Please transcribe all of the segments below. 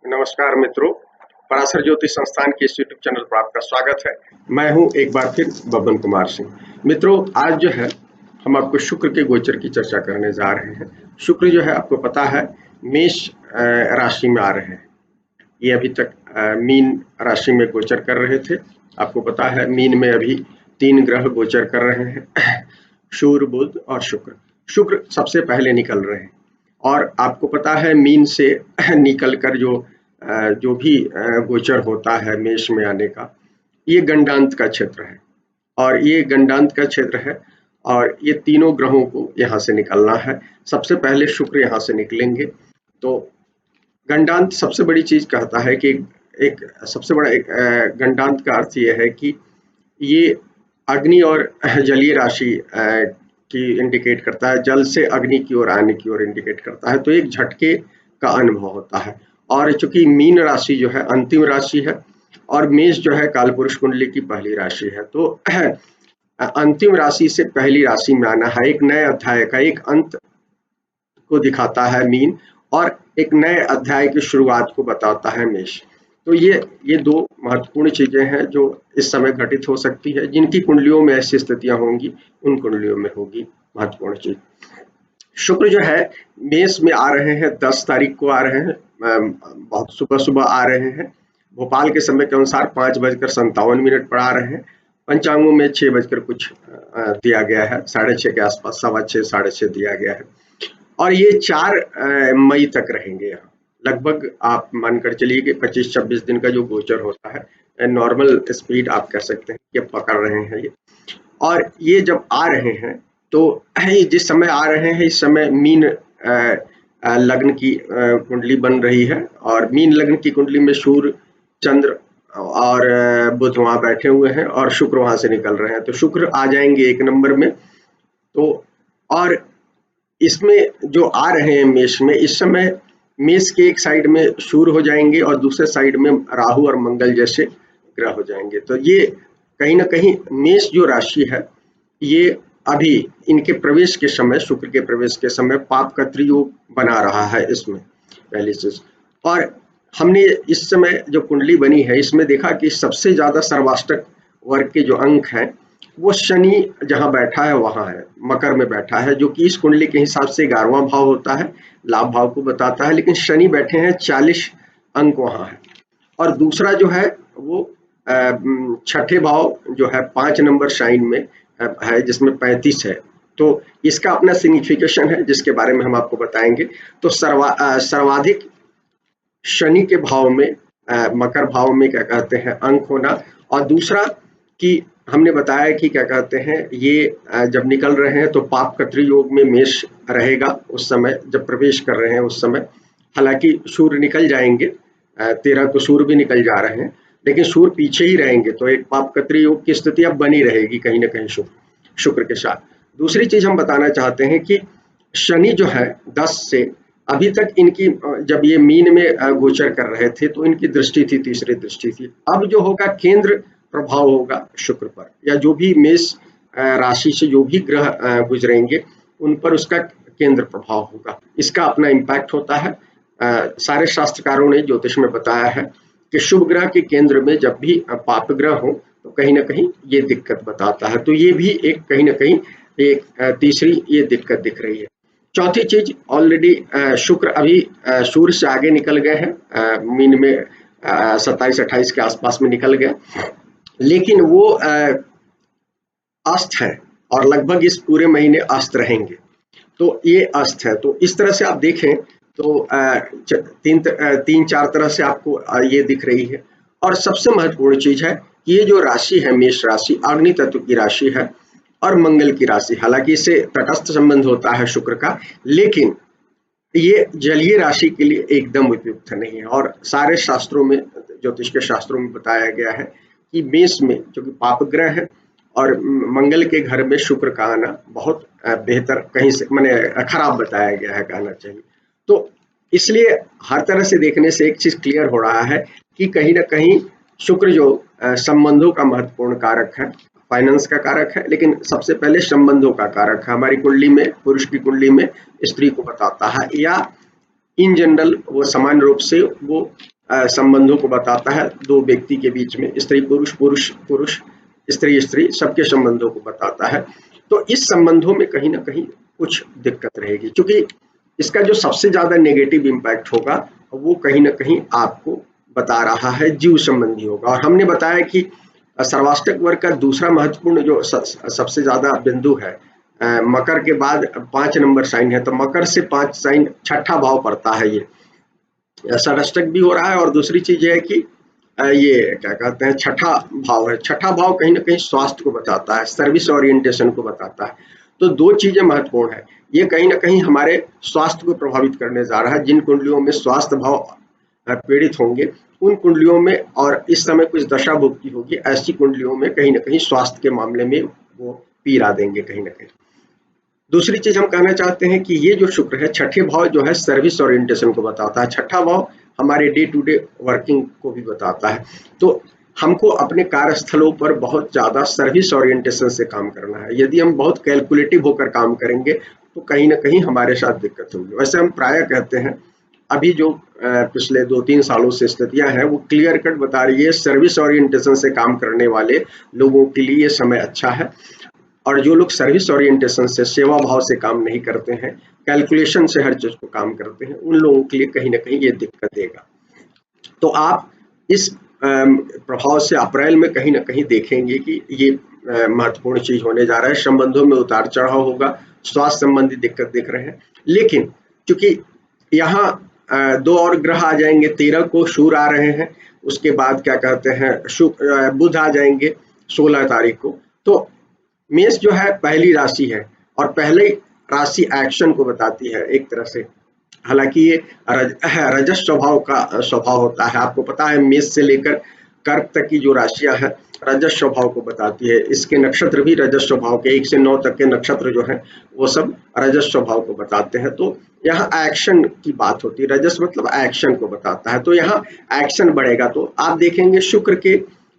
नमस्कार मित्रों, पराशर ज्योतिष संस्थान के इस यूट्यूब चैनल पर आपका स्वागत है। मैं हूं एक बार फिर बबन कुमार सिंह। मित्रों, आज जो है हम आपको शुक्र के गोचर की चर्चा करने जा रहे हैं। शुक्र जो है आपको पता है मेष राशि में आ रहे हैं। ये अभी तक मीन राशि में गोचर कर रहे थे। आपको पता है मीन में अभी 3 ग्रह गोचर कर रहे हैं सूर्य, बुध और शुक्र। शुक्र सबसे पहले निकल रहे हैं और आपको पता है मीन से निकल कर जो भी गोचर होता है मेष में आने का, ये गंडांत का क्षेत्र है और ये गंडांत का क्षेत्र है और ये तीनों ग्रहों को यहाँ से निकलना है। सबसे पहले शुक्र यहाँ से निकलेंगे। तो गंडांत सबसे बड़ी चीज कहता है कि एक सबसे बड़ा एक गंडांत का अर्थ ये है कि ये अग्नि और जलीय राशि की इंडिकेट करता है, जल से अग्नि की ओर आने की ओर इंडिकेट करता है। तो एक झटके का अनुभव होता है और चूंकि मीन राशि जो है अंतिम राशि है और मेष जो है कालपुरुष कुंडली की पहली राशि है, तो अंतिम राशि से पहली राशि में आना है, एक नए अध्याय का एक अंत को दिखाता है मीन और एक नए अध्याय की शुरुआत को बताता है मेष। तो ये दो महत्वपूर्ण चीजें हैं जो इस समय घटित हो सकती है। जिनकी कुंडलियों में ऐसी स्थितियां होंगी उन कुंडलियों में होगी महत्वपूर्ण चीज। शुक्र जो है मेष में आ रहे हैं, 10 तारीख को आ रहे हैं, बहुत सुबह सुबह आ रहे हैं। भोपाल के समय के अनुसार 5:57 पर आ रहे हैं। पंचांगों में 6 बजकर कुछ दिया गया है, 6:30 के आसपास, 6:15 6:30 दिया गया है और ये 4 मई तक रहेंगे यहाँ। लगभग आप मानकर चलिए कि 25-26 दिन का जो गोचर होता है, नॉर्मल स्पीड आप कह सकते हैं कि पकड़ रहे हैं ये। और ये जब आ रहे हैं तो ये जिस समय आ रहे हैं इस समय मीन लग्न की कुंडली बन रही है और मीन लग्न की कुंडली में सूर्य, चंद्र और बुध वहां बैठे हुए हैं और शुक्र वहां से निकल रहे हैं। तो शुक्र आ जाएंगे 1 नंबर में। तो और इसमें जो आ रहे हैं मेष में, इस समय मेष के एक साइड में सूर्य हो जाएंगे और दूसरे साइड में राहु और मंगल जैसे ग्रह हो जाएंगे। तो ये कहीं ना कहीं मेष जो राशि है ये अभी इनके प्रवेश के समय, शुक्र के प्रवेश के समय पाप का त्रियोग बना रहा है इसमें पहली चीज। और हमने इस समय जो कुंडली बनी है इसमें देखा कि सबसे ज्यादा सर्वाष्टक वर्ग के जो अंक हैं वो शनि जहां बैठा है वहां है, मकर में बैठा है, जो कि इस कुंडली के हिसाब से 11वां भाव होता है, लाभ भाव को बताता है। लेकिन शनि बैठे हैं, 40 अंक वहां है। और दूसरा जो है वो छठे भाव जो है 5 नंबर साइन में है, जिसमें 35 है। तो इसका अपना सिग्निफिकेशन है जिसके बारे में हम आपको बताएंगे। तो सर्वाधिक शनि के भाव में, मकर भाव में क्या कहते हैं अंक होना, और दूसरा कि हमने बताया कि क्या कहते हैं ये जब निकल रहे हैं तो पाप का त्रियोग में मेष रहेगा उस समय जब प्रवेश कर रहे हैं उस समय। हालांकि सूर्य निकल जाएंगे, 13 को सूर्य भी निकल जा रहे हैं, लेकिन सूर्य पीछे ही रहेंगे। तो एक पाप का त्रियोग की स्थिति अब बनी रहेगी कहीं ना कहीं शुक्र के साथ। दूसरी चीज हम बताना चाहते हैं कि शनि जो है 10 से अभी तक इनकी, जब ये मीन में गोचर कर रहे थे तो इनकी दृष्टि थी, तीसरी दृष्टि थी। अब जो होगा केंद्र प्रभाव होगा शुक्र पर, या जो भी मेष राशि से जो भी ग्रह गुजरेंगे उन पर उसका केंद्र प्रभाव होगा। इसका अपना इम्पैक्ट होता है। सारे शास्त्रकारों ने ज्योतिष में बताया है कि शुभ ग्रह के केंद्र में जब भी पाप ग्रह हो तो कहीं ना कहीं ये दिक्कत बताता है। तो ये भी एक कहीं ना कहीं एक तीसरी ये दिक्कत दिख रही है। चौथी चीज, ऑलरेडी शुक्र अभी सूर्य से आगे निकल गए हैं, मीन में 27-28 के आसपास में निकल गए, लेकिन वो अस्त है और लगभग इस पूरे महीने अस्त रहेंगे। तो ये अस्त है। तो इस तरह से आप देखें तो 3-4 तरह से आपको ये दिख रही है। और सबसे महत्वपूर्ण चीज है कि ये जो राशि है मेष राशि अग्नि तत्व की राशि है और मंगल की राशि। हालांकि इससे तटस्थ संबंध होता है शुक्र का, लेकिन ये जलीय राशि के लिए एकदम उपयुक्त नहीं है। और सारे शास्त्रों में, ज्योतिष के शास्त्रों में बताया गया है कि मेष में जो कि पाप ग्रह है और मंगल के घर में शुक्र का आना बहुत बेहतर, कहीं से मैंने खराब बताया गया है कहना चाहिए। तो इसलिए हर तरह से देखने से एक चीज क्लियर हो रहा है कि कहीं ना कहीं शुक्र जो संबंधों का महत्वपूर्ण कारक है, फाइनेंस का कारक है, लेकिन सबसे पहले संबंधों का कारक है। हमारी कुंडली में, पुरुष की कुंडली में स्त्री को बताता है, या इन जनरल वो समान रूप से वो संबंधों को बताता है, दो व्यक्ति के बीच में, स्त्री पुरुष, पुरुष पुरुष, स्त्री स्त्री, सबके संबंधों को बताता है। तो इस संबंधों में कहीं ना कहीं कुछ दिक्कत रहेगी, क्योंकि इसका जो सबसे ज्यादा नेगेटिव इम्पैक्ट होगा वो कहीं ना कहीं आपको बता रहा है जीव संबंधी होगा। और हमने बताया कि सर्वाष्टक वर्ग का दूसरा महत्वपूर्ण जो सबसे ज्यादा बिंदु है, मकर के बाद 5 नंबर साइन है, तो मकर से 5 साइन छठा भाव पड़ता है, ये षष्टक भी हो रहा है। और दूसरी चीज ये है कि ये क्या कहते हैं, छठा भाव है। छठा भाव कहीं ना कहीं स्वास्थ्य को बताता है, सर्विस ओरिएंटेशन को बताता है। तो दो चीजें महत्वपूर्ण है, ये कहीं ना कहीं हमारे स्वास्थ्य को प्रभावित करने जा रहा है। जिन कुंडलियों में स्वास्थ्य भाव पीड़ित होंगे उन कुंडलियों में, और इस समय कुछ दशा भुक्ति होगी, ऐसी कुंडलियों में कहीं ना कहीं स्वास्थ्य के मामले में वो पीड़ा देंगे कहीं ना कहीं। दूसरी चीज हम कहना चाहते हैं कि ये जो शुक्र है, छठे भाव जो है सर्विस ओरिएंटेशन को बताता है, छठा भाव हमारे डे टू डे वर्किंग को भी बताता है। तो हमको अपने कार्यस्थलों पर बहुत ज्यादा सर्विस ओरिएंटेशन से काम करना है। यदि हम बहुत कैलकुलेटिव होकर काम करेंगे तो कहीं ना कहीं हमारे साथ दिक्कत होगी। वैसे हम प्राय कहते हैं, अभी जो पिछले 2-3 सालों से स्थितियां हैं वो क्लियर कट बता रही है, सर्विस ओरिएंटेशन से काम करने वाले लोगों के लिए समय अच्छा है। और जो लोग सर्विस ओरिएंटेशन से, सेवा भाव से काम नहीं करते हैं, कैलकुलेशन से हर चीज को काम करते हैं, उन लोगों के लिए कहीं ना कहीं ये दिक्कत देगा। तो आप इस प्रभाव से अप्रैल में कहीं ना कहीं देखेंगे कि ये महत्वपूर्ण चीज होने जा रहा है। संबंधों में उतार चढ़ाव होगा, स्वास्थ्य संबंधी दिक्कत देख रहे हैं। लेकिन चूंकि यहाँ 2 और ग्रह आ जाएंगे, 13 को सूर्य आ रहे हैं, उसके बाद क्या कहते हैं बुध आ जाएंगे 16 तारीख को। तो मेष जो है पहली राशि है, और पहले राशि एक्शन को बताती है एक तरह से। हालांकि ये रजस स्वभाव का स्वभाव होता है, आपको पता है मेष से लेकर कर्क तक की जो राशियां हैं रजस स्वभाव को बताती है। इसके नक्षत्र भी रजस स्वभाव के, 1 से 9 तक के नक्षत्र जो हैं वो सब रजस स्वभाव को बताते हैं। तो यहाँ एक्शन की बात होती है, रजस मतलब एक्शन को बताता है, तो यहाँ एक्शन बढ़ेगा। तो आप देखेंगे शुक्र के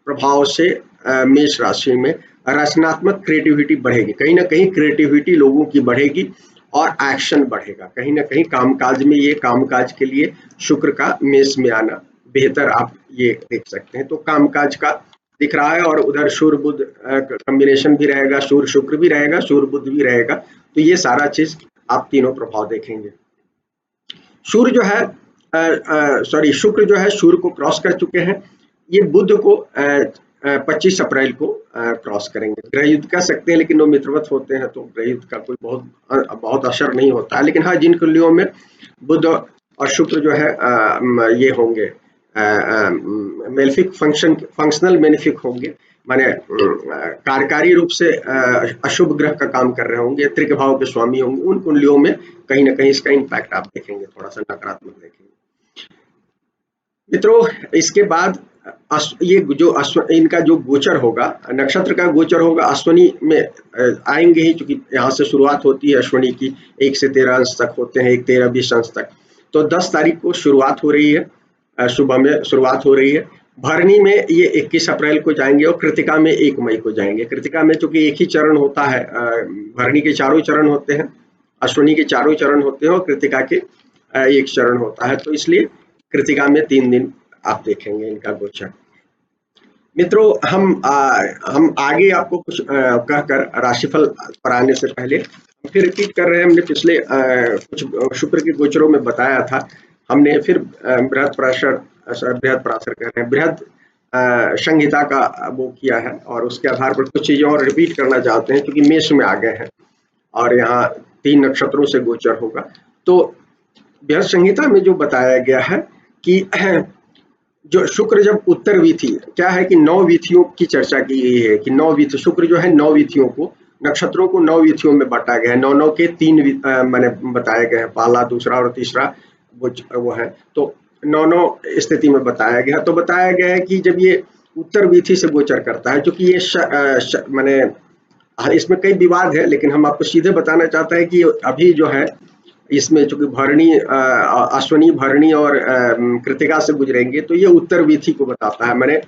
प्रभाव से मेष राशि में रचनात्मक क्रिएटिविटी बढ़ेगी, कहीं ना कहीं क्रिएटिविटी लोगों की बढ़ेगी और एक्शन बढ़ेगा। कहीं ना कहीं कामकाज में, ये कामकाज के लिए शुक्र का मेष में आना बेहतर आप ये देख सकते हैं। तो कामकाज का दिख रहा है, और उधर सूर्य बुध कॉम्बिनेशन भी रहेगा, सूर्य शुक्र भी रहेगा, सूर्य बुध भी रहेगा। तो ये सारा चीज आप तीनों प्रभाव देखेंगे। सूर्य जो है शुक्र जो है सूर्य को क्रॉस कर चुके हैं, ये बुध को 25 अप्रैल को क्रॉस करेंगे। ग्रह युद्ध कह सकते हैं, लेकिन वो मित्रवत होते हैं तो ग्रह युद्ध का कोई बहुत असर नहीं होता है। लेकिन हाँ, जिन कुंडलियों में बुध और शुक्र जो है ये होंगे मेलेफिक फंक्शनल बेनिफिक होंगे, माने कार्यकारी रूप से अशुभ ग्रह का काम कर रहे होंगे, त्रिक भाव के स्वामी होंगे, उन कुंडलियों में कहीं ना कहीं इसका इम्पैक्ट आप देखेंगे, थोड़ा सा नकारात्मक देखेंगे। मित्रों, इसके बाद ये जो इनका जो गोचर होगा, नक्षत्र का गोचर होगा, अश्विनी में आएंगे ही, क्योंकि यहाँ से शुरुआत होती है अश्विनी की, 1 से 13 अंश तक होते हैं, 1, 13, 20 अंश तक। तो 10 तारीख को शुरुआत हो रही है, सुबह में शुरुआत हो रही है। भरणी में ये 21 अप्रैल को जाएंगे, और कृतिका में 1 मई को जाएंगे। कृतिका में चूंकि एक ही चरण होता है, भरणी के चारों चरण होते हैं, अश्विनी के चारों चरण होते हैं, और कृतिका के एक चरण होता है, तो इसलिए कृतिका में 3 दिन आप देखेंगे इनका गोचर। मित्रों, हम आगे आपको कुछ कहकर राशिफल पर आने से पहले हम फिर रिपीट कर रहे हैं। हमने पिछले कुछ शुक्र के गोचरों में बताया था, हमने फिर बृहद पराशर कह रहे हैं, बृहद संहिता का वो किया है, और उसके आधार पर कुछ चीजें और रिपीट करना चाहते हैं, क्योंकि मेष में आ गए हैं और यहाँ 3 नक्षत्रों से गोचर होगा। तो बृहद संहिता में जो बताया गया है कि जो शुक्र जब उत्तर वीथी, क्या है कि 9 वीथियों की चर्चा की गई है, कि 9 वीथी, शुक्र जो है 9 वीथियों को, नक्षत्रों को 9 वीथियों में बांटा गया है। 9 के 3 मैंने बताए गए हैं, पहला, दूसरा और तीसरा वो है। तो 9 स्थिति में बताया गया। तो बताया गया है कि जब ये उत्तर वीथी से गोचर करता है, क्योंकि ये मैंने इसमें कई विवाद है, लेकिन हम आपको सीधे बताना चाहते हैं कि अभी जो है इसमें चूंकि भरणी, अश्विनी, भरणी और कृतिका से गुजरेंगे, तो ये उत्तर वीथी को बताता है, मैंने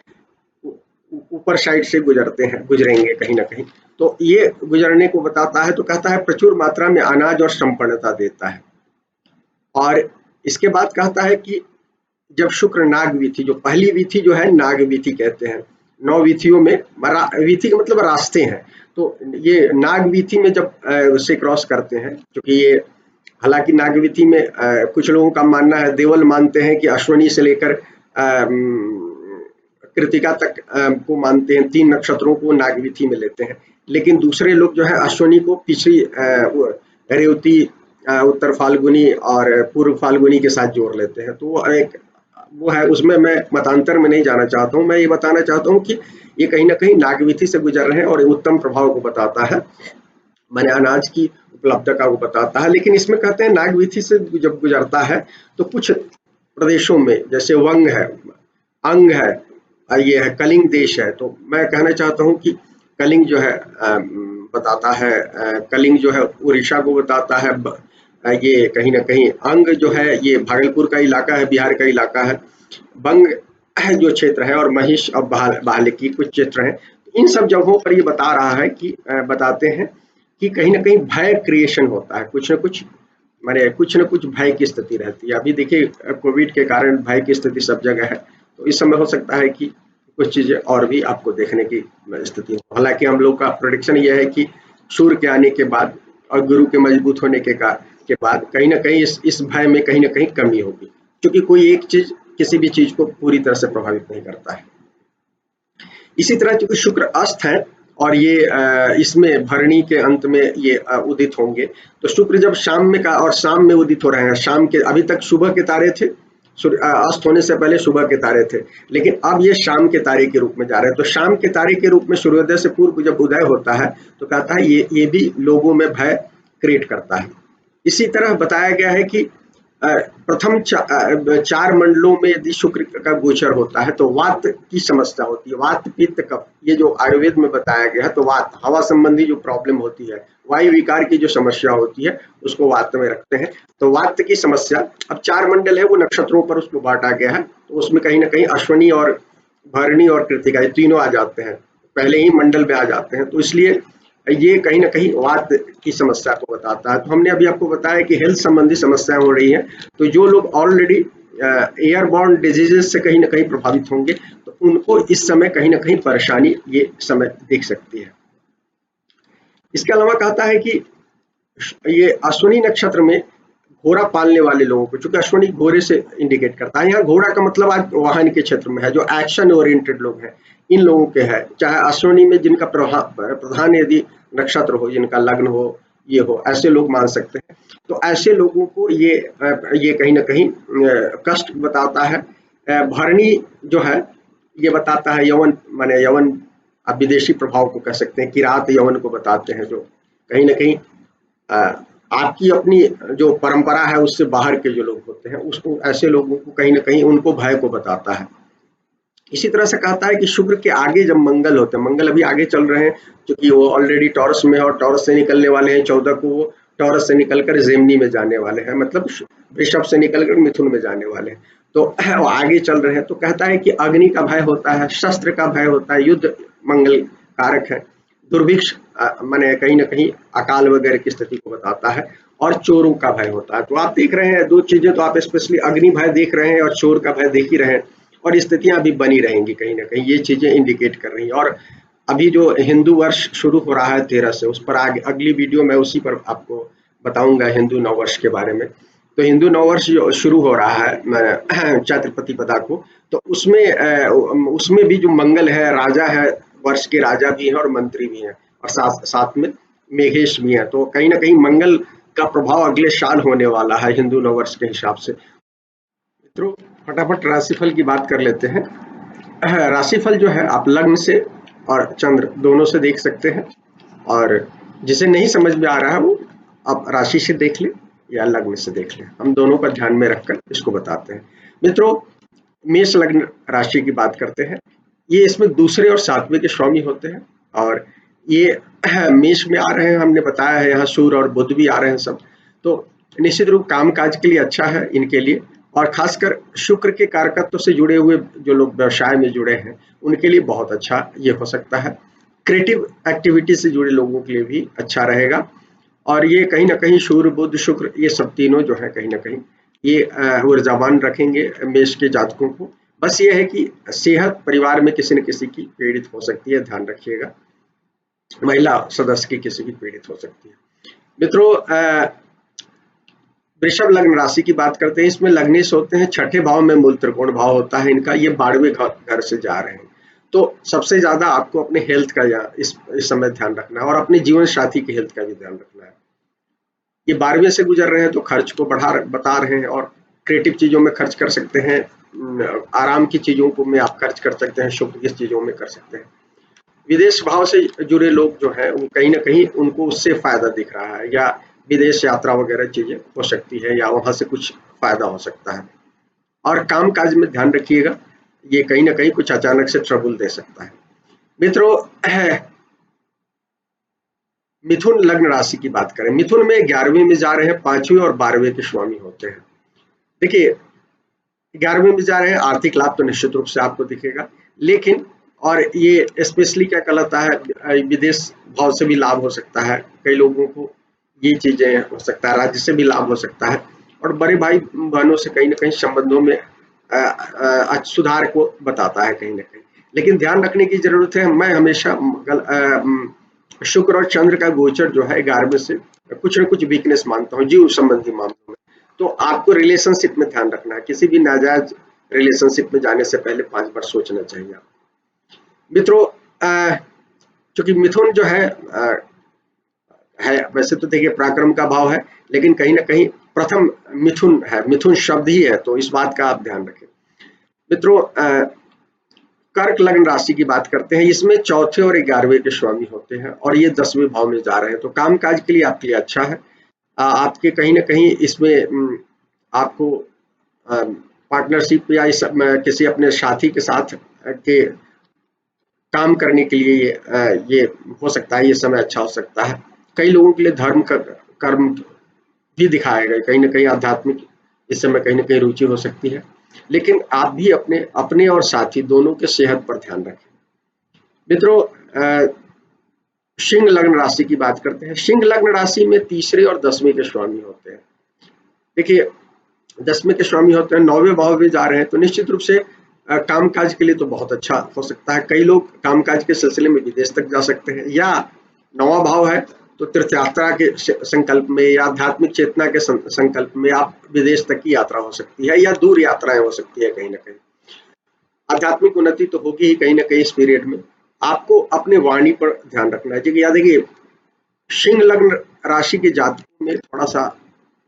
ऊपर साइड से गुजरेंगे कहीं ना कहीं। तो ये गुजरने को बताता है। तो कहता है प्रचुर मात्रा में अनाज और संपन्नता देता है। और इसके बाद कहता है कि जब शुक्र नागवीथी, जो पहली वीथी जो है नागवीथी कहते हैं, 9 वीथियों में, वीथी का मतलब रास्ते हैं, तो ये नागवीथी में जब उसे क्रॉस करते हैं, क्योंकि ये हालांकि नागवीथी में कुछ लोगों का मानना है, देवल मानते हैं कि अश्वनी से लेकर कृतिका तक को मानते हैं, 3 नक्षत्रों को नागवीथी में लेते हैं, लेकिन दूसरे लोग जो है अश्वनी को पिछली रेवती, उत्तर फाल्गुनी और पूर्व फाल्गुनी के साथ जोड़ लेते हैं। तो वो है, उसमें मैं मतांतर में नहीं जाना चाहता हूँ। मैं ये बताना चाहता हूँ कि ये कहीं ना कहीं नागवीथी से गुजर रहे हैं और उत्तम प्रभाव को बताता है, माने अनाज की उपलब्धता को बताता है। लेकिन इसमें कहते हैं नागवीथी से जब गुजरता है तो कुछ प्रदेशों में, जैसे वंग है, अंग है, ये है कलिंग देश है, तो मैं कहना चाहता हूँ कि कलिंग जो है बताता है, कलिंग जो है उड़ीसा को बताता है, ये कहीं ना कहीं अंग जो है ये भागलपुर का इलाका है, बिहार का इलाका है, बंग जो क्षेत्र है, और महिष और बाले की कुछ क्षेत्र हैं। इन सब जगहों पर ये बता रहा है कि बताते हैं कि कहीं ना कहीं भय क्रिएशन होता है, कुछ न कुछ भय की स्थिति रहती है। अभी देखिए कोविड के कारण भय की स्थिति सब जगह है, तो इस समय हो सकता है कि कुछ चीजें और भी आपको देखने की स्थिति हो। हालांकि हम लोग का प्रोडिक्शन यह है कि सूर्य के आने के बाद और गुरु के मजबूत होने के बाद कहीं ना कहीं इस भय में कहीं ना कहीं कमी होगी, क्योंकि कोई एक चीज किसी भी चीज को पूरी तरह से प्रभावित नहीं करता है। इसी तरह चूंकि शुक्र अस्त है और ये इसमें भरणी के अंत में ये उदित होंगे, तो शुक्र जब शाम में का और शाम में उदित हो रहे हैं, शाम के, अभी तक सुबह के तारे थे, अस्त होने से पहले सुबह के तारे थे, लेकिन अब ये शाम के तारे के रूप में जा रहे हैं। तो शाम के तारे के रूप में सूर्योदय से पूर्व जब उदय होता है तो कहता है ये भी लोगों में भय क्रिएट करता है। इसी तरह बताया गया है कि प्रथम 4 मंडलों में यदि शुक्र का गोचर होता है तो वात की समस्या होती है, वात पित्त कफ, ये जो आयुर्वेद में बताया गया है, तो वात हवा संबंधी जो प्रॉब्लम होती है, वायु विकार की जो समस्या होती है, उसको वात में रखते हैं। तो वात की समस्या, अब 4 मंडल है, वो नक्षत्रों पर उसको बांटा गया है, तो उसमें कहीं ना कहीं अश्वनी और भरणी और कृतिका ये तीनों आ जाते हैं, पहले ही मंडल में आ जाते हैं, तो इसलिए ये कहीं ना कहीं वात की समस्या को बताता है। तो हमने अभी आपको बताया कि हेल्थ संबंधी समस्याएं हो रही हैं, तो जो लोग ऑलरेडी एयरबॉर्न डिजीजेस से कहीं ना कहीं प्रभावित होंगे, तो उनको इस समय कहीं ना कहीं परेशानी ये समय दिख सकती है। इसके अलावा कहता है कि ये अश्विनी नक्षत्र में घोड़ा पालने वाले लोगों को, चूंकि अश्विनी घोड़े से इंडिकेट करता है, यहाँ घोड़ा का मतलब आज वाहन के क्षेत्र में है, जो एक्शन ओरिएंटेड लोग हैं, इन लोगों के है, चाहे अश्विनी में जिनका प्रधान यदि नक्षत्र हो, जिनका लग्न हो, ये हो, ऐसे लोग मान सकते हैं। तो ऐसे लोगों को ये कहीं ना कहीं कष्ट बताता है। भरणी जो है ये बताता है यवन, माने यवन आप विदेशी प्रभाव को कह सकते हैं, किरात यवन को बताते हैं, जो कहीं ना कहीं आपकी अपनी जो परंपरा है उससे बाहर के जो लोग होते हैं, उसको, ऐसे लोगों को कहीं ना कहीं उनको भय को बताता है। इसी तरह से कहता है कि शुक्र के आगे जब मंगल होते हैं, मंगल अभी आगे चल रहे हैं, क्योंकि वो ऑलरेडी टॉरस में है और टॉरस से निकलने वाले हैं 14 को, वो टॉरस से निकलकर जेमिनी में जाने वाले हैं, मतलब वृषभ से निकलकर मिथुन में जाने वाले हैं, तो वो आगे चल रहे हैं। तो कहता है कि अग्नि का भय होता है, शस्त्र का भय होता है, युद्ध मंगल कारक है, दुर्भिक्ष माने कहीं ना कहीं अकाल वगैरह की स्थिति को बताता है, और चोरों का भय होता है। तो आप देख रहे हैं 2 चीजें, तो आप स्पेशली अग्नि भय देख रहे हैं और चोर का भय देख ही रहे हैं, और स्थितियां भी बनी रहेंगी, कहीं ना कहीं ये चीजें इंडिकेट कर रही हैं। और अभी जो हिंदू वर्ष शुरू हो रहा है 13 से, उस पर आगे अगली वीडियो में उसी पर आपको बताऊंगा हिंदू नववर्ष के बारे में। तो हिंदू नववर्ष जो शुरू हो रहा है चैत्र प्रतिपदा को, तो उसमें भी जो मंगल है, राजा है, वर्ष के राजा भी हैं और मंत्री भी हैं, और साथ में मेघेश भी हैं, तो कहीं ना कहीं मंगल का प्रभाव अगले साल होने वाला है हिंदू नववर्ष के हिसाब से। मित्रों, फटाफट राशिफल की बात कर लेते हैं। राशिफल जो है आप लग्न से और चंद्र दोनों से देख सकते हैं, और जिसे नहीं समझ में आ रहा है वो आप राशि से देख लें या लग्न से देख लें, हम दोनों का ध्यान में रखकर इसको बताते हैं। मित्रों, मेष लग्न राशि की बात करते हैं। ये इसमें दूसरे और 7वें के स्वामी होते हैं, और ये मेष में आ रहे हैं, हमने बताया है, यहाँ सूर्य और बुध भी आ रहे हैं सब, तो निश्चित रूप काम काज के लिए अच्छा है इनके लिए, और खासकर शुक्र के कारकत्व से जुड़े हुए जो लोग व्यवसाय में जुड़े हैं उनके लिए बहुत अच्छा ये हो सकता है। क्रिएटिव एक्टिविटी से जुड़े लोगों के लिए भी अच्छा रहेगा, और ये कहीं ना कहीं सूर्य बुध शुक्र ये सब तीनों जो है कहीं ना कहीं ये ऊर्जावान रखेंगे मेष के जातकों को। बस ये है कि सेहत परिवार में किसी न किसी की पीड़ित हो सकती है, ध्यान रखिएगा। महिला सदस्य की किसी की पीड़ित हो सकती है। मित्रों, वृषभ लग्न राशि की बात करते हैं। इसमें लग्नेश होते हैं, छठे भाव में मूल त्रिकोण भाव होता है इनका। ये 12वें घर से जा रहे हैं, तो सबसे ज्यादा आपको अपने हेल्थ का या इस समय ध्यान रखना है और अपने जीवन साथी की हेल्थ का भी ध्यान रखना है। ये 12वें से गुजर रहे हैं तो खर्च को बता रहे हैं, और क्रिएटिव चीजों में खर्च कर सकते हैं, आराम की चीजों को में आप खर्च कर सकते हैं, शुभ की चीजों में कर सकते हैं। विदेश भाव से जुड़े लोग जो हैं वो कहीं ना कहीं उनको उससे फायदा दिख रहा है, या विदेश यात्रा वगैरह चीजें हो सकती है, या वहां से कुछ फायदा हो सकता है। और काम काज में ध्यान रखिएगा, ये कहीं ना कहीं कुछ अचानक से ट्रबल दे सकता है। मित्रों, मिथुन लग्न राशि की बात करें। मिथुन में 11वें में जा रहे हैं, 5वें और 12वें के स्वामी होते हैं। देखिए, 11वें में जा रहे हैं, आर्थिक लाभ तो निश्चित रूप से आपको दिखेगा, लेकिन और ये स्पेशली क्या कहलाता है, विदेश भाव से भी लाभ हो सकता है कई लोगों को, ये चीजें हो सकता है, राज्य से भी लाभ हो सकता है, और बड़े भाई बहनों से कहीं ना कहीं संबंधों में सुधार को बताता है कहीं ना कहीं। लेकिन ध्यान रखने की जरूरत है, मैं हमेशा शुक्र और चंद्र का गोचर जो है 11वें से कुछ न कुछ वीकनेस मानता हूँ जीव संबंधी मामलों में। तो आपको रिलेशनशिप में ध्यान रखना है, किसी भी नाजायज रिलेशनशिप में जाने से पहले 5 बार सोचना चाहिए। मित्रों, चूंकि मिथुन जो है वैसे तो देखिए पराक्रम का भाव है, लेकिन कहीं ना कहीं प्रथम मिथुन है, मिथुन शब्द ही है, तो इस बात का आप ध्यान रखें। मित्रों, कर्क लग्न राशि की बात करते हैं। इसमें चौथे और 11वें के स्वामी होते हैं, और ये 10वें भाव में जा रहे हैं, तो कामकाज के लिए आपके लिए अच्छा है। आपके कहीं ना कहीं इसमें आपको पार्टनरशिप या किसी अपने साथी के साथ के काम करने के लिए ये हो सकता है, ये समय अच्छा हो सकता है। कई लोगों के लिए धर्म कर्म भी दिखाएगा, कहीं ना कहीं आध्यात्मिक इस समय कहीं ना कहीं रुचि हो सकती है, लेकिन आप भी अपने अपने और साथी दोनों के सेहत पर ध्यान रखें। मित्रों, सिंह लग्न राशि की बात करते हैं। सिंह लग्न राशि में तीसरे और 10वें के स्वामी होते हैं। देखिए, 10वें के स्वामी होते हैं, 9वें भाव में जा रहे हैं, तो निश्चित रूप से कामकाज के लिए तो बहुत अच्छा हो सकता है। कई लोग कामकाज के सिलसिले में विदेश तक जा सकते हैं, या 9वां भाव है तो तीर्थ यात्रा के संकल्प में या आध्यात्मिक चेतना के संकल्प में आप विदेश तक की यात्रा हो सकती है, या दूर यात्राएं हो सकती है। कहीं ना कहीं आध्यात्मिक उन्नति तो होगी ही कहीं ना कहीं इस पीरियड में। आपको अपने वाणी पर ध्यान रखना है। देखिए, सिंह लग्न राशि के जातकों में थोड़ा सा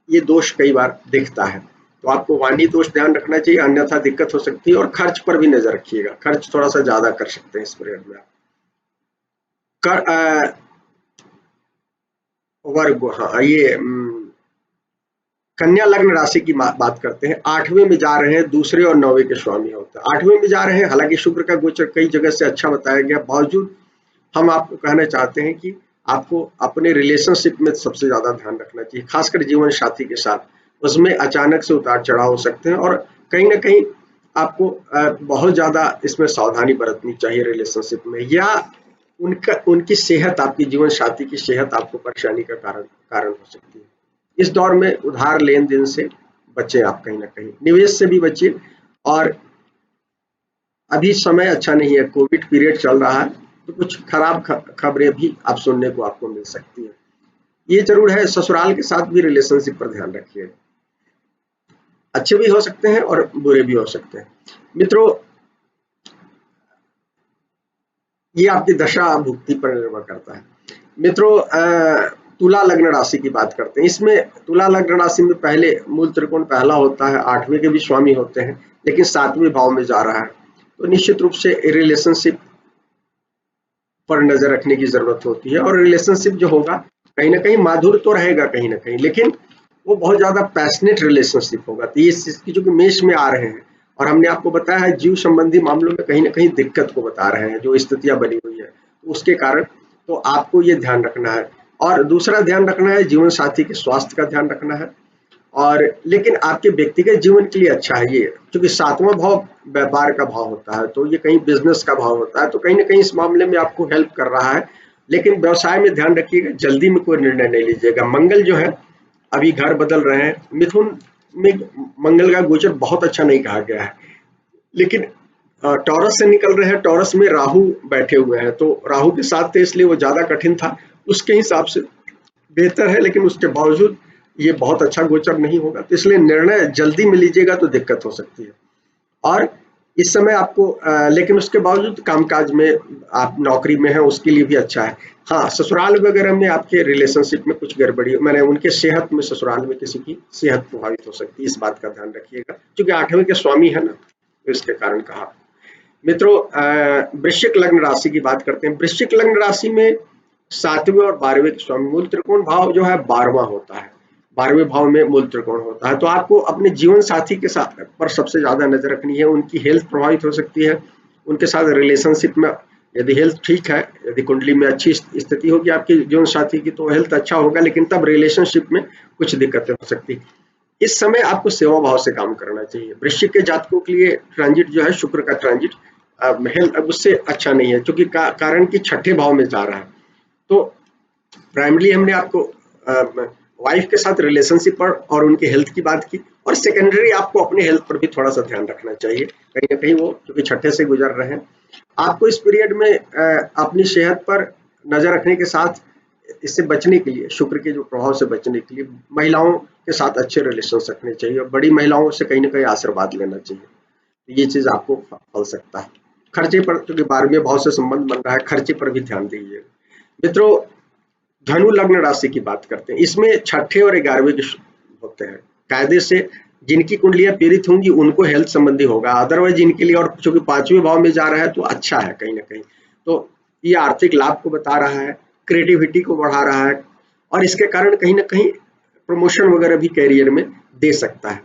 ये दोष कई बार दिखता है, तो आपको वाणी दोष ध्यान रखना चाहिए, अन्यथा दिक्कत हो सकती है। और खर्च पर भी नजर रखिएगा, खर्च थोड़ा सा ज्यादा कर सकते हैं इस पीरियड में। वर्ग, हाँ, ये कन्या लग्न राशि की बात करते हैं। 8वें में जा रहे हैं, दूसरे और 9वें के स्वामी होते हैं। 8वें में जा रहे हैं, हालांकि शुक्र का गोचर कई जगह से अच्छा बताया गया, बावजूद हम आपको कहना चाहते हैं कि आपको अपने रिलेशनशिप में सबसे ज्यादा ध्यान रखना चाहिए, खासकर जीवन साथी के साथ। उसमें अचानक से उतार चढ़ाव हो सकते हैं, और कहीं ना कहीं आपको बहुत ज्यादा इसमें सावधानी बरतनी चाहिए रिलेशनशिप में, या उनकी सेहत, आपकी जीवन साथी की सेहत आपको परेशानी का कारण हो सकती है। इस दौर में उधार लेन देन से बचे, आप कहीं ना कहीं निवेश से भी बचिए। और अभी समय अच्छा नहीं है, कोविड पीरियड चल रहा है, तो कुछ खराब खबरें भी आप सुनने को आपको मिल सकती है। ये जरूर है, ससुराल के साथ भी रिलेशनशिप पर ध्यान रखिए, अच्छे भी हो सकते हैं और बुरे भी हो सकते हैं। मित्रों, ये आपकी दशा भुक्ति पर निर्भर करता है। मित्रों, तुला लग्न राशि की बात करते हैं। इसमें तुला लग्न राशि में पहले मूल त्रिकोण पहला होता है, 8वें के भी स्वामी होते हैं, लेकिन 7वें भाव में जा रहा है, तो निश्चित रूप से रिलेशनशिप पर नजर रखने की जरूरत होती है। और रिलेशनशिप जो होगा कहीं ना कहीं माधुर तो रहेगा कहीं ना कहीं, लेकिन वो बहुत ज्यादा पैशनेट रिलेशनशिप होगा। तो ये इसकी जो मेष में आ रहे हैं, और हमने आपको बताया है जीव संबंधी मामलों में कहीं ना कहीं दिक्कत को बता रहे हैं, जो स्थितियां बनी हुई है, तो उसके कारण तो आपको ये ध्यान रखना है। और दूसरा ध्यान रखना है, जीवन साथी के स्वास्थ्य का ध्यान रखना है। और लेकिन आपके व्यक्तिगत जीवन के लिए अच्छा है ये, क्योंकि 7वां भाव व्यापार का भाव होता है, तो ये कहीं बिजनेस का भाव होता है, तो कहीं ना कहीं इस मामले में आपको हेल्प कर रहा है। लेकिन व्यवसाय में ध्यान रखिएगा, जल्दी में कोई निर्णय नहीं लीजिएगा। मंगल जो है अभी घर बदल रहे हैं, मिथुन में मंगल का गोचर बहुत अच्छा नहीं कहा गया है, लेकिन टॉरस से निकल रहे हैं, टॉरस में राहु बैठे हुए हैं, तो राहु के साथ थे इसलिए वो ज्यादा कठिन था, उसके हिसाब से बेहतर है, लेकिन उसके बावजूद ये बहुत अच्छा गोचर नहीं होगा, तो इसलिए निर्णय जल्दी में लीजिएगा तो दिक्कत हो सकती है। और इस समय आपको लेकिन उसके बावजूद कामकाज में, आप नौकरी में हैं उसके लिए भी अच्छा है। हाँ, ससुराल वगैरह में आपके रिलेशनशिप में कुछ गड़बड़ी, मैंने उनके सेहत में, ससुराल में किसी की सेहत प्रभावित हो सकती है, इस बात का ध्यान रखिएगा, क्योंकि 8वें के स्वामी है ना, तो इसके कारण कहा। मित्रों, वृश्चिक लग्न राशि की बात करते हैं। वृश्चिक लग्न राशि में 7वें और 12वें के स्वामी, मूल त्रिकोण भाव जो है 12वां होता है, 12वें भाव में मूल त्रिकोण होता है, तो आपको अपने जीवन साथी के साथ पर सबसे ज्यादा नजर रखनी है। उनकी हेल्थ प्रभावित हो सकती है, उनके साथ रिलेशनशिप में यदि हेल्थ ठीक है, यदि कुंडली में अच्छी स्थिति होगी आपके जीवन साथी की, तो हेल्थ अच्छा होगा, लेकिन तब रिलेशनशिप में कुछ दिक्कतें हो सकती है। इस समय आपको सेवा भाव से काम करना चाहिए। वृश्चिक के जातकों के लिए ट्रांजिट जो है, शुक्र का ट्रांजिट हेल्थ अब उससे अच्छा नहीं है, क्योंकि कारण कि 6ठे भाव में जा रहा है। तो प्राइमरी हमने आपको वाइफ के साथ रिलेशनशिप पर और उनके हेल्थ की बात की, और सेकेंडरी आपको अपने हेल्थ पर भी थोड़ा सा ध्यान रखना चाहिए, कहीं ना कहीं वो क्योंकि 6ठे से गुजर रहे हैं। आपको इस पीरियड में अपनी सेहत पर नजर रखने के साथ, इससे बचने के लिए, शुक्र के जो प्रभाव से बचने के लिए, महिलाओं के साथ अच्छे रिलेशन रखने चाहिए, और बड़ी महिलाओं से कहीं ना कहीं आशीर्वाद लेना चाहिए, ये चीज आपको फल सकता है। खर्चे पर, क्योंकि 12वें भाव से संबंध बन रहा है, खर्चे पर भी ध्यान दीजिए। मित्रों, धनु लग्न राशि की बात करते हैं। इसमें 6ठे और 11वें के होते हैं। कायदे से जिनकी कुंडलियां पीड़ित होंगी उनको हेल्थ संबंधी होगा, अदरवाइज जिनके लिए, और चूंकि 5वें भाव में जा रहा है तो अच्छा है कहीं ना कहीं, तो ये आर्थिक लाभ को बता रहा है, क्रिएटिविटी को बढ़ा रहा है, और इसके कारण कहीं ना कहीं प्रमोशन वगैरह भी कैरियर में दे सकता है।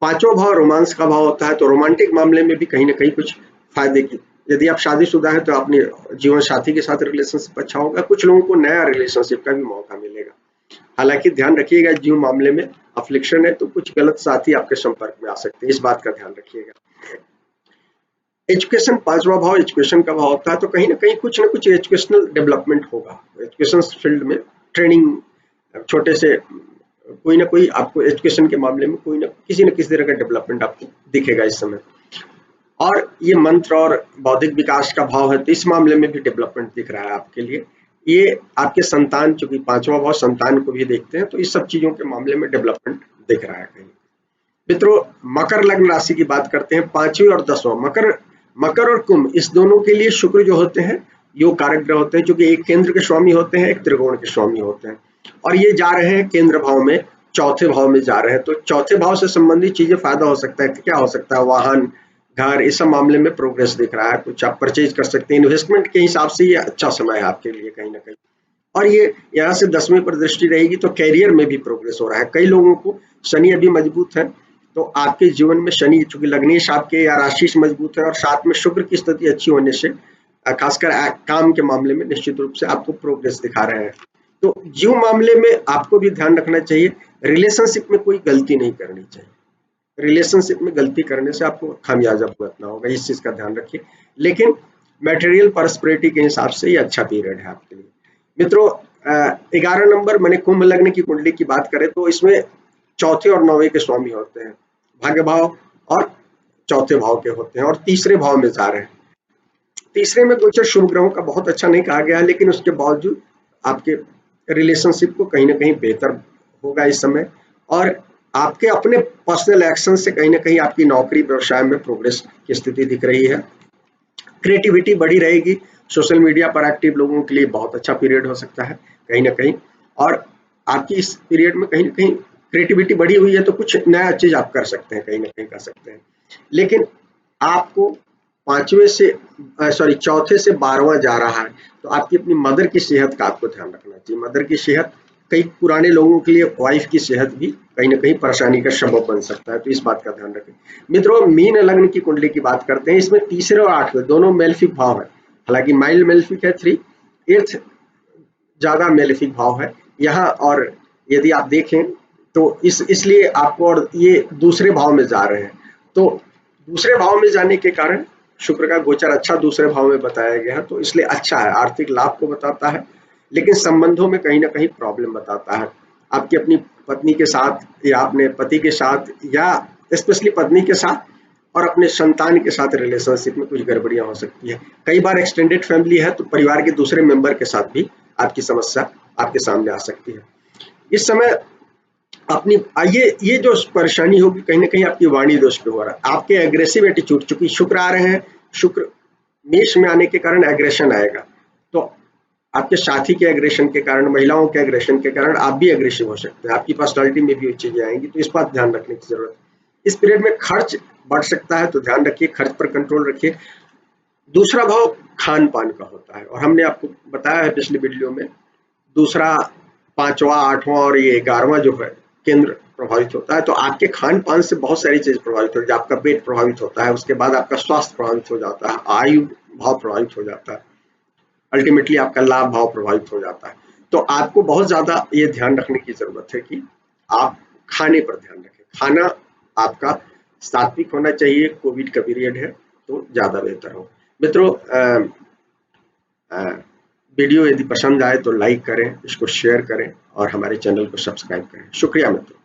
5वां भाव रोमांस का भाव होता है, तो रोमांटिक मामले में भी कहीं ना कहीं कुछ फायदे की, यदि आप शादीशुदा है तो अपने जीवन साथी के साथ रिलेशनशिप अच्छा होगा, कुछ लोगों को नया रिलेशनशिप का भी मौका मिलेगा। हालांकि ध्यान रखिएगा, जीवन मामले में अफ्लिक्शन है, तो कुछ गलत साथी आपके संपर्क में आ सकते हैं, इस बात का ध्यान रखिएगा। एजुकेशन, 5वां भाव एजुकेशन का भाव होता है, तो कहीं ना कहीं कुछ ना कुछ एजुकेशनल डेवलपमेंट होगा, एजुकेशन फील्ड में ट्रेनिंग, छोटे से कोई ना कोई आपको एजुकेशन के मामले में कोई ना किसी तरह का डेवलपमेंट आपको दिखेगा इस समय। और ये मंत्र और बौद्धिक विकास का भाव है, तो इस मामले में भी डेवलपमेंट दिख रहा है आपके लिए। ये आपके संतान, चूंकि 5वां भाव संतान को भी देखते हैं, तो इस सब चीजों के मामले में डेवलपमेंट दिख रहा है कहीं। मित्रों, मकर लग्न राशि की बात करते हैं। 5वें और 10वां, मकर और कुंभ, इस दोनों के लिए शुक्र जो होते हैं योग कारक ग्रह होते हैं, क्योंकि एक केंद्र के स्वामी होते हैं, एक त्रिकोण के स्वामी होते हैं, और ये जा रहे हैं केंद्र भाव में, 4थे भाव में जा रहे हैं, तो 4थे भाव से संबंधित चीजें फायदा हो सकता है। क्या हो सकता है? वाहन, घर, इस सब मामले में प्रोग्रेस दिख रहा है, कुछ आप परचेज कर सकते हैं, इन्वेस्टमेंट के हिसाब से ये अच्छा समय है आपके लिए कहीं ना कहीं। और ये यहाँ से 10वें पर दृष्टि रहेगी, तो कैरियर में भी प्रोग्रेस हो रहा है। कई लोगों को शनि अभी मजबूत है, तो आपके जीवन में शनि, चूंकि लग्नेश आपके या राशि से मजबूत है, और साथ में शुक्र की स्थिति अच्छी होने से खासकर काम के मामले में निश्चित रूप से आपको प्रोग्रेस दिखा रहे हैं। तो जीव मामले में आपको भी ध्यान रखना चाहिए, रिलेशनशिप में कोई गलती नहीं करनी चाहिए, रिलेशनशिप में गलती करने से आपको खामियाजा भुगतना होगा, इस चीज का ध्यान रखिए। लेकिन मटेरियल प्रॉस्पेरिटी के हिसाब से ये अच्छा पीरियड है आपके लिए। मित्रों, 11 नंबर, मैंने कुंभ लग्न की कुंडली की बात करें तो इसमें 4थे और 9वें के स्वामी होते हैं, भाग्य भाव और 4थे भाव के होते हैं, और 3रे भाव में जा रहे हैं। 3रे में गोचर शुभ ग्रहों का बहुत अच्छा नहीं कहा गया है, लेकिन उसके बावजूद आपके रिलेशनशिप को कहीं ना कहीं बेहतर होगा इस समय, और आपके अपने पर्सनल एक्शन से कहीं ना कहीं आपकी नौकरी व्यवसाय में प्रोग्रेस की स्थिति दिख रही है। क्रिएटिविटी बढ़ी रहेगी, सोशल मीडिया पर एक्टिव लोगों के लिए बहुत अच्छा पीरियड हो सकता है कहीं ना कहीं, और आपकी इस पीरियड में कहीं ना कहीं क्रिएटिविटी बढ़ी हुई है, तो कुछ नया चीज आप कर सकते हैं, कहीं ना कहीं कर सकते हैं। लेकिन आपको 4थे से 12वां जा रहा है, तो आपकी अपनी मदर की सेहत का आपको ध्यान रखना चाहिए। मदर की सेहत, कई पुराने लोगों के लिए वाइफ की सेहत भी कहीं ना कहीं परेशानी का सबब बन सकता है, तो इस बात का ध्यान रखें। मित्रों, मीन लग्न की कुंडली की बात करते हैं। इसमें 3रे और 8वें दोनों मेलेफिक भाव है, हालांकि माइल्ड मेलेफिक है 3, 8th ज्यादा मेलेफिक भाव है यहाँ, और यदि आप देखें तो इसलिए आपको, और ये दूसरे भाव में जा रहे हैं, तो दूसरे भाव में जाने के कारण शुक्र का गोचर अच्छा दूसरे भाव में बताया गया है, तो इसलिए अच्छा है, आर्थिक लाभ को बताता है, लेकिन संबंधों में कहीं ना कहीं प्रॉब्लम बताता है। आपकी अपनी पत्नी के साथ या अपने पति के साथ या स्पेशली पत्नी के साथ और अपने संतान के साथ रिलेशनशिप में कुछ गड़बड़ियां हो सकती है। कई बार एक्सटेंडेड फैमिली है तो परिवार के दूसरे मेंबर के साथ भी आपकी समस्या आपके सामने आ सकती है। इस समय अपनी ये जो परेशानी होगी कहीं ना कहीं आपकी वाणी दोष पे हो रहा है, आपके एग्रेसिव एटीट्यूड, चूंकि शुक्र आ रहे हैं, शुक्र मेष में आने के कारण एग्रेशन आएगा, तो आपके साथी के एग्रेशन के कारण, महिलाओं के एग्रेशन के कारण आप भी एग्रेसिव हो सकते हैं, आपकी पर्सनालिटी में भी चीजें आएंगी, तो इस बात ध्यान रखने की जरूरत है। इस पीरियड में खर्च बढ़ सकता है तो ध्यान रखिए, खर्च पर कंट्रोल रखिए। दूसरा भाव खान पान का होता है और हमने आपको बताया है पिछले वीडियो में, दूसरा, पांचवा, आठवां और ये 11वां जो है केंद्र प्रभावित होता है, तो आपके खान पान से बहुत सारी चीज प्रभावित होती है। आपका पेट प्रभावित होता है, उसके बाद आपका स्वास्थ्य प्रभावित हो जाता है, आयु भाव प्रभावित हो जाता है, अल्टीमेटली आपका लाभ भाव प्रभावित हो जाता है। तो आपको बहुत ज्यादा ये ध्यान रखने की जरूरत है कि आप खाने पर ध्यान रखें, खाना आपका सात्विक होना चाहिए। कोविड का पीरियड है तो ज्यादा बेहतर हो। मित्रों, वीडियो यदि पसंद आए तो लाइक करें, इसको शेयर करें और हमारे चैनल को सब्सक्राइब करें। शुक्रिया मित्रों।